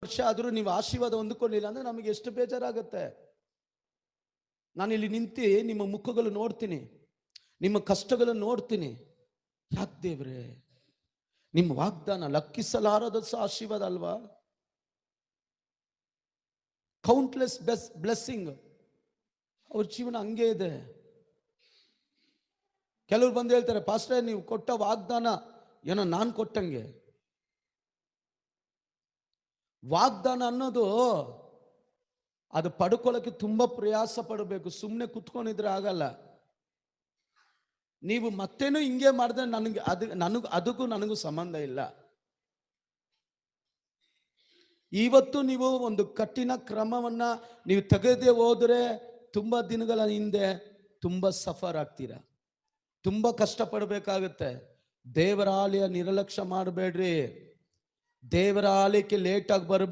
ವರ್ಷ ಆದರೂ ನೀವು ಆಶೀರ್ವಾದ ಹೊಂದಿಕೊಳ್ಳಿಲ್ಲ ಅಂದ್ರೆ ನಮಗೆ ಎಷ್ಟು ಬೇಜಾರಾಗುತ್ತೆ. ನಾನಿಲ್ಲಿ ನಿಂತು ನಿಮ್ಮ ಮುಖಗಳು ನೋಡ್ತೀನಿ, ನಿಮ್ಮ ಕಷ್ಟಗಳನ್ನು ನೋಡ್ತೀನಿ. ಯಾಕೆ ದೇವ್ರೆ, ನಿಮ್ಮ ವಾಗ್ದಾನ ಲಕ್ಕಿಸಲಾರದ ಆಶೀರ್ವಾದ ಅಲ್ವಾ? Countless blessing. ಅವ್ರ ಜೀವನ ಹಂಗೆ ಇದೆ. ಕೆಲವರು ಬಂದು ಹೇಳ್ತಾರೆ, ಪಾಸ್ಟರ್ ನೀವು ಕೊಟ್ಟ ವಾಗ್ದಾನ ಏನೋ ನಾನು ಕೊಟ್ಟಂಗೆ. ವಾಗ್ದಾನ ಅನ್ನೋದು ಅದು ಪಡ್ಕೊಳ್ಳೋಕೆ ತುಂಬಾ ಪ್ರಯಾಸ ಪಡಬೇಕು. ಸುಮ್ಮನೆ ಕುತ್ಕೊಂಡಿದ್ರೆ ಆಗಲ್ಲ. ನೀವು ಮತ್ತೇನು ಹಿಂಗೆ ಮಾಡಿದ್ರೆ ಅದಕ್ಕೂ ನನಗೂ ಸಂಬಂಧ ಇಲ್ಲ. ಇವತ್ತು ನೀವು ಒಂದು ಕಠಿಣ ಕ್ರಮವನ್ನ ನೀವು ತೆಗೆದೇ ಹೋದ್ರೆ ತುಂಬಾ ದಿನಗಳ ಹಿಂದೆ ತುಂಬಾ ಸಫರ್ ಆಗ್ತೀರಾ, ತುಂಬಾ ಕಷ್ಟಪಡಬೇಕಾಗುತ್ತೆ. ದೇವರ ಆಲಯ ನಿರ್ಲಕ್ಷ್ಯ ಮಾಡಬೇಡ್ರಿ. ದೇವರ ಆಲಯಕ್ಕೆ ಲೇಟ್ ಆಗಿ ಬರಬೇಡಿ.